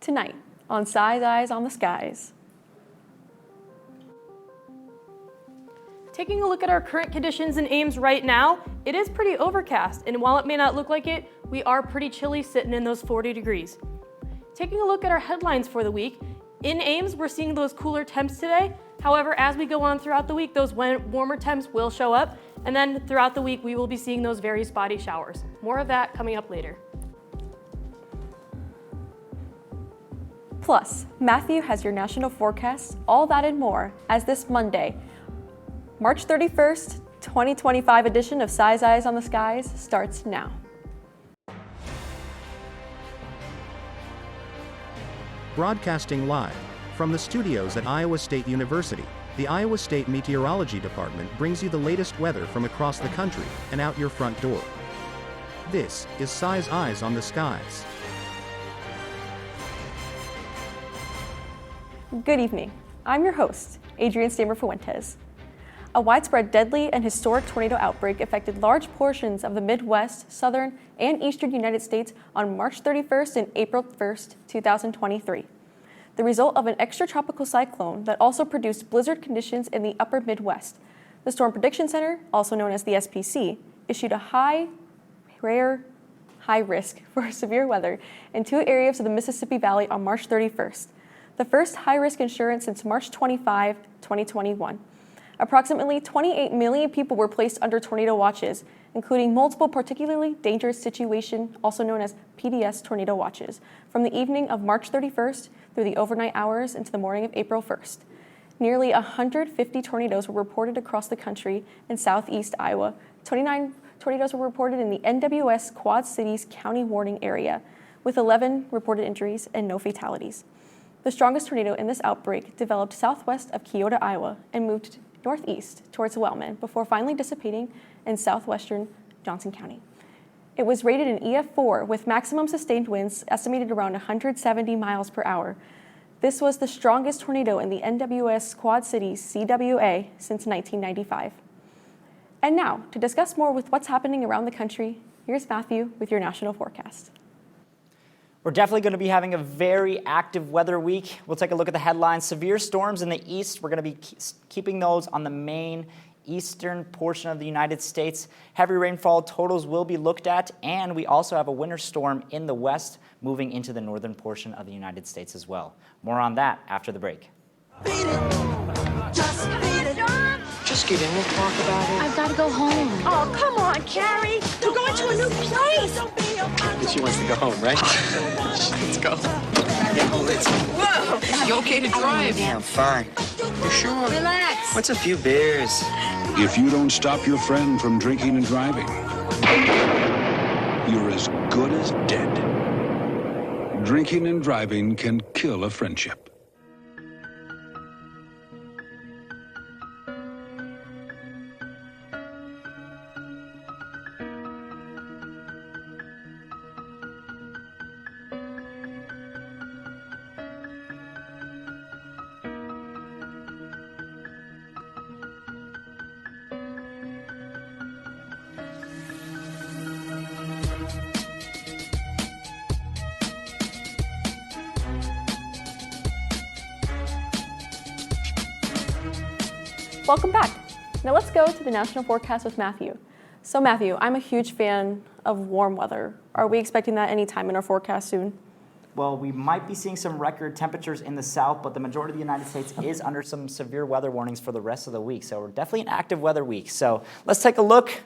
Tonight on Size Eyes on the Skies. Taking a look at our current conditions in Ames right now, it is pretty overcast, and while it may not look like it, we are pretty chilly sitting in those 40 degrees. Taking a look at our headlines for the week, in Ames we're seeing those cooler temps today. However, as we go on throughout the week, those warmer temps will show up, and then throughout the week we will be seeing those very spotty showers. More of that coming up later. Plus, Matthew has your national forecast, all that and more, as this Monday, March 31st, 2025 edition of Size Eyes on the Skies starts now. Broadcasting live from the studios at Iowa State University, the Iowa State Meteorology Department brings you the latest weather from across the country and out your front door. This is Size Eyes on the Skies. Good evening. I'm your host, Adriane Stamer-Fuentes. A widespread deadly and historic tornado outbreak affected large portions of the Midwest, Southern, and Eastern United States on March 31st and April 1st, 2023. The result of an extratropical cyclone that also produced blizzard conditions in the upper Midwest. The Storm Prediction Center, also known as the SPC, issued a high risk for severe weather in two areas of the Mississippi Valley on March 31st. The first high-risk insurance since March 25, 2021. Approximately 28 million people were placed under tornado watches, including multiple particularly dangerous situations, also known as PDS tornado watches, from the evening of March 31st through the overnight hours into the morning of April 1st. Nearly 150 tornadoes were reported across the country in southeast Iowa. 29 tornadoes were reported in the NWS Quad Cities County Warning Area, with 11 reported injuries and no fatalities. The strongest tornado in this outbreak developed southwest of Keota, Iowa, and moved northeast towards Wellman before finally dissipating in southwestern Johnson County. It was rated an EF4 with maximum sustained winds estimated around 170 miles per hour. This was the strongest tornado in the NWS Quad Cities CWA since 1995. And now, to discuss more with what's happening around the country, here's Matthew with your national forecast. We're definitely going to be having a very active weather week. We'll take a look at the headlines. Severe storms in the east. We're going to be keeping those on the main eastern portion of the United States. Heavy rainfall totals will be looked at, and we also have a winter storm in the west moving into the northern portion of the United States as well. More on that after the break. Beat it. Just beat it. Just get in, we'll talk about it. I've got to go home. Oh, come on, Carrie. We're going to a new place. She wants to go home, right? Let's go. Whoa! You okay to drive? Yeah, I'm fine. You sure? Relax. What's a few beers? If you don't stop your friend from drinking and driving, you're as good as dead. Drinking and driving can kill a friendship. Welcome back. Now let's go to the national forecast with Matthew. So Matthew, I'm a huge fan of warm weather. Are we expecting that anytime in our forecast soon? Well, we might be seeing some record temperatures in the south, but the majority of the United States is under some severe weather warnings for the rest of the week. So we're definitely an active weather week. So let's take a look.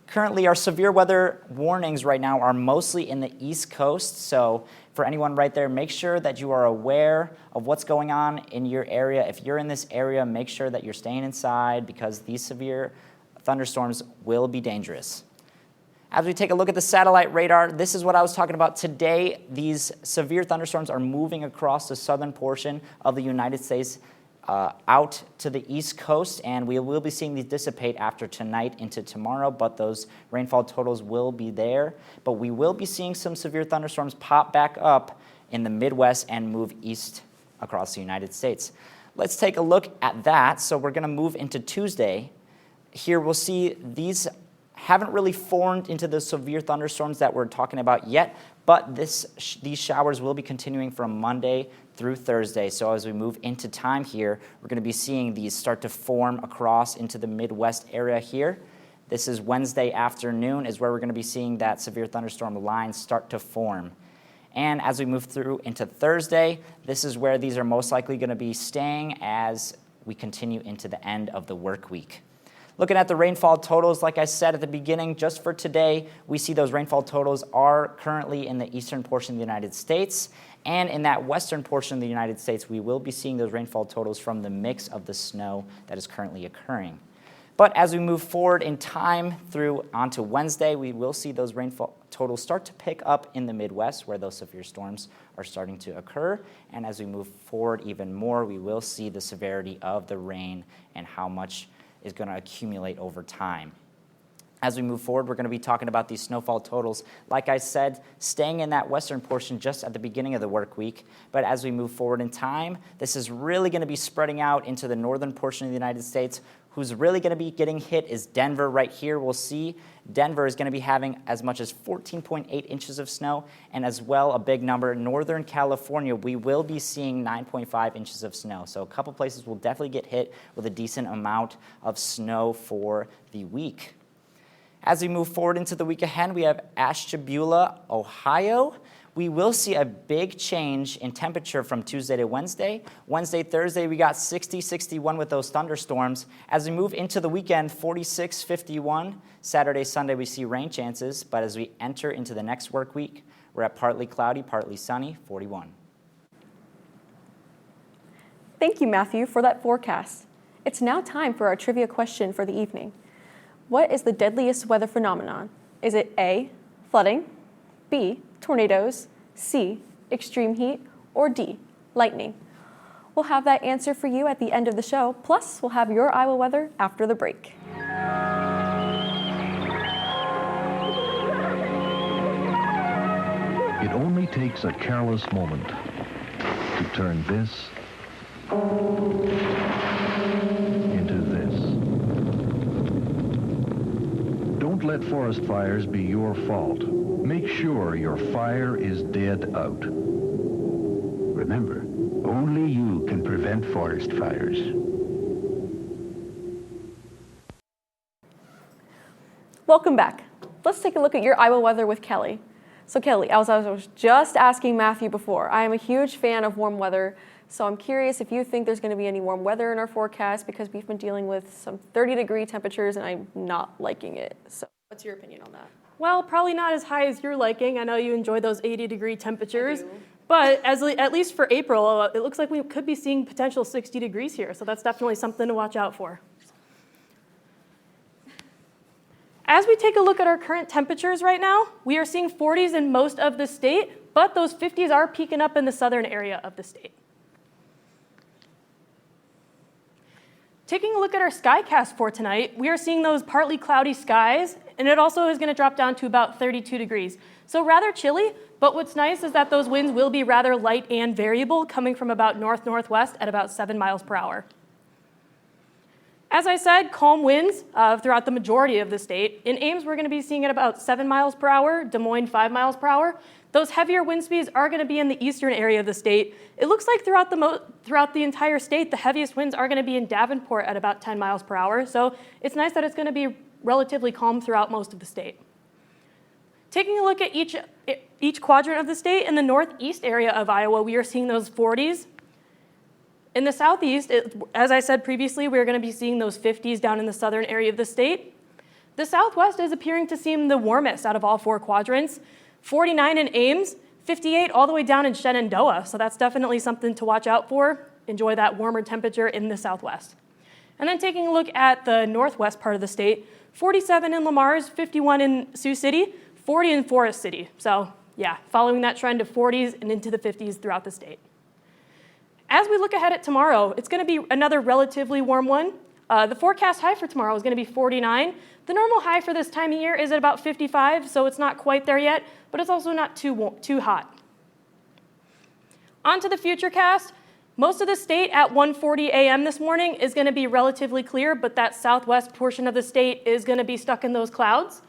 Currently, our severe weather warnings right now are mostly in the East Coast. So for anyone right there, make sure that you are aware of what's going on in your area. If you're in this area, make sure that you're staying inside because these severe thunderstorms will be dangerous. As we take a look at the satellite radar, this is what I was talking about today. These severe thunderstorms are moving across the southern portion of the United States out to the East Coast, and we will be seeing these dissipate after tonight into tomorrow, but those rainfall totals will be there. But we will be seeing some severe thunderstorms pop back up in the Midwest and move east across the United States. Let's take a look at that. So we're going to move into Tuesday. Here we'll see these haven't really formed into the severe thunderstorms that we're talking about yet, but these showers will be continuing from Monday through Thursday. So as we move into time here, we're going to be seeing these start to form across into the Midwest area here. This is Wednesday afternoon is where we're going to be seeing that severe thunderstorm line start to form. And as we move through into Thursday, this is where these are most likely going to be staying as we continue into the end of the work week. Looking at the rainfall totals, like I said at the beginning, just for today, we see those rainfall totals are currently in the eastern portion of the United States. And in that western portion of the United States, we will be seeing those rainfall totals from the mix of the snow that is currently occurring. But as we move forward in time through onto Wednesday, we will see those rainfall totals start to pick up in the Midwest where those severe storms are starting to occur. And as we move forward even more, we will see the severity of the rain and how much is going to accumulate over time. As we move forward, we're going to be talking about these snowfall totals, like I said, staying in that western portion just at the beginning of the work week. But as we move forward in time, this is really going to be spreading out into the northern portion of the United States. Who's really going to be getting hit is Denver right here. We'll see Denver is going to be having as much as 14.8 inches of snow, and as well a big number. Northern California, we will be seeing 9.5 inches of snow. So a couple places will definitely get hit with a decent amount of snow for the week. As we move forward into the week ahead, we have Ashtabula, Ohio. We will see a big change in temperature from Tuesday to Wednesday. Wednesday, Thursday, we got 60, 61 with those thunderstorms. As we move into the weekend, 46, 51. Saturday, Sunday, we see rain chances. But as we enter into the next work week, we're at partly cloudy, partly sunny, 41. Thank you, Matthew, for that forecast. It's now time for our trivia question for the evening. What is the deadliest weather phenomenon? Is it A, flooding, B, tornadoes, C, extreme heat, or D, lightning? We'll have that answer for you at the end of the show, plus we'll have your Iowa weather after the break. It only takes a careless moment to turn this into this. Don't let forest fires be your fault. Make sure your fire is dead out. Remember, only you can prevent forest fires. Welcome back. Let's take a look at your Iowa weather with Kelly. So Kelly, as I was just asking Matthew before, I am a huge fan of warm weather, so I'm curious if you think there's going to be any warm weather in our forecast, because we've been dealing with some 30-degree temperatures and I'm not liking it. So what's your opinion on that? Well, probably not as high as you're liking. I know you enjoy those 80-degree temperatures. But at least for April, it looks like we could be seeing potential 60 degrees here. So that's definitely something to watch out for. As we take a look at our current temperatures right now, we are seeing 40s in most of the state, but those 50s are peaking up in the southern area of the state. Taking a look at our skycast for tonight, we are seeing those partly cloudy skies, and it also is going to drop down to about 32 degrees. So rather chilly, but what's nice is that those winds will be rather light and variable, coming from about north-northwest at about 7 miles per hour. As I said, calm winds throughout the majority of the state. In Ames, we're going to be seeing at about 7 miles per hour, Des Moines 5 miles per hour. Those heavier wind speeds are going to be in the eastern area of the state. It looks like throughout the entire state, the heaviest winds are going to be in Davenport at about 10 miles per hour. So it's nice that it's going to be relatively calm throughout most of the state. Taking a look at each quadrant of the state, in the northeast area of Iowa, we are seeing those 40s. In the southeast, as I said previously, we're going to be seeing those 50s down in the southern area of the state. The southwest is appearing to seem the warmest out of all four quadrants. 49 in Ames, 58 all the way down in Shenandoah, so that's definitely something to watch out for. Enjoy that warmer temperature in the southwest. And then taking a look at the northwest part of the state, 47 in Lamar's, 51 in Sioux City, 40 in Forest City. So yeah, following that trend of 40s and into the 50s throughout the state. As we look ahead at tomorrow, it's going to be another relatively warm one. The forecast high for tomorrow is going to be 49. The normal high for this time of year is at about 55, so it's not quite there yet, but it's also not too hot. On to the futurecast. Most of the state at 1:40 a.m. this morning is going to be relatively clear, but that southwest portion of the state is going to be stuck in those clouds.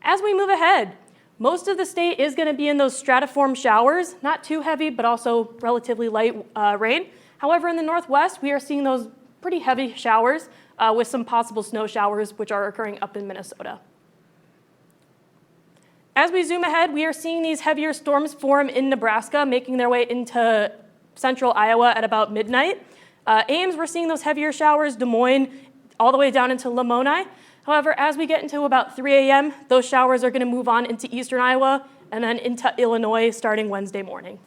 As we move ahead, most of the state is going to be in those stratiform showers, not too heavy, but also relatively light rain. However, in the northwest, we are seeing those pretty heavy showers with some possible snow showers, which are occurring up in Minnesota. As we zoom ahead, we are seeing these heavier storms form in Nebraska, making their way into central Iowa at about midnight. Ames, we're seeing those heavier showers, Des Moines, all the way down into Lamoni. However, as we get into about 3 a.m., those showers are going to move on into eastern Iowa and then into Illinois starting Wednesday morning.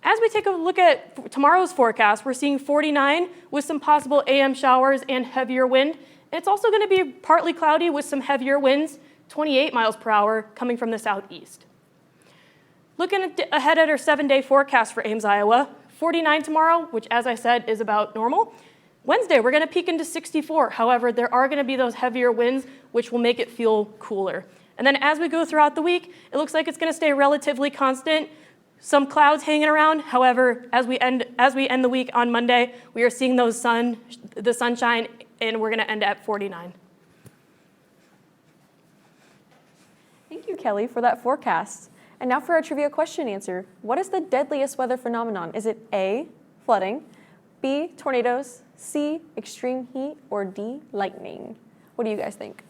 As we take a look at tomorrow's forecast, we're seeing 49 with some possible AM showers and heavier wind. And it's also going to be partly cloudy with some heavier winds, 28 miles per hour coming from the southeast. Looking ahead at our 7-day forecast for Ames, Iowa, 49 tomorrow, which as I said is about normal. Wednesday, we're going to peak into 64. However, there are going to be those heavier winds, which will make it feel cooler. And then as we go throughout the week, it looks like it's going to stay relatively constant. Some clouds hanging around. However, as we end the week on Monday, we are seeing the sunshine, and we're going to end at 49. Thank you, Kelly, for that forecast. And now for our trivia question answer. What is the deadliest weather phenomenon? Is it A, flooding, B, tornadoes, C, extreme heat, or D, lightning? What do you guys think?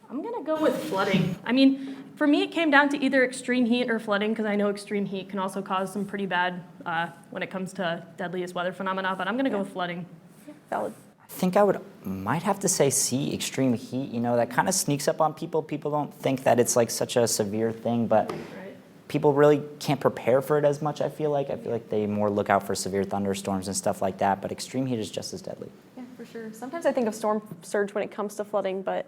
I'm going to go with flooding. I mean, for me, it came down to either extreme heat or flooding, because I know extreme heat can also cause some pretty bad when it comes to deadliest weather phenomena, but I'm going to go with flooding. Yeah, valid. I think I might have to say C, extreme heat. You know, that kind of sneaks up on people. People don't think that it's like such a severe thing, but people really can't prepare for it as much, I feel like. I feel like they more look out for severe thunderstorms and stuff like that, but extreme heat is just as deadly. Yeah, for sure. Sometimes I think of storm surge when it comes to flooding, but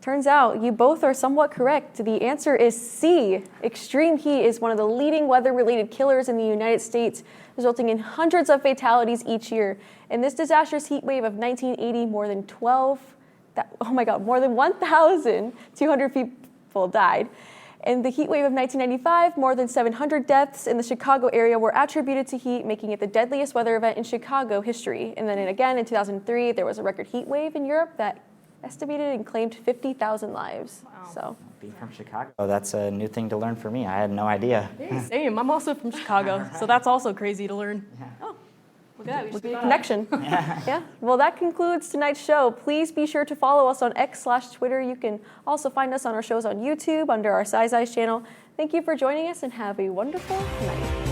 turns out you both are somewhat correct. The answer is C. Extreme heat is one of the leading weather-related killers in the United States, resulting in hundreds of fatalities each year. In this disastrous heat wave of 1980, more than 1,200 people died. In the heat wave of 1995, more than 700 deaths in the Chicago area were attributed to heat, making it the deadliest weather event in Chicago history. And then again, in 2003, there was a record heat wave in Europe that estimated and claimed 50,000 lives. Wow. So, Being from Chicago, that's a new thing to learn for me. I had no idea. Yeah, same. I'm also from Chicago, so that's also crazy to learn. Yeah. Oh, look at that. We just made connection. Yeah. Well, that concludes tonight's show. Please be sure to follow us on X/Twitter. You can also find us on our shows on YouTube under our Size Eyes channel. Thank you for joining us and have a wonderful night.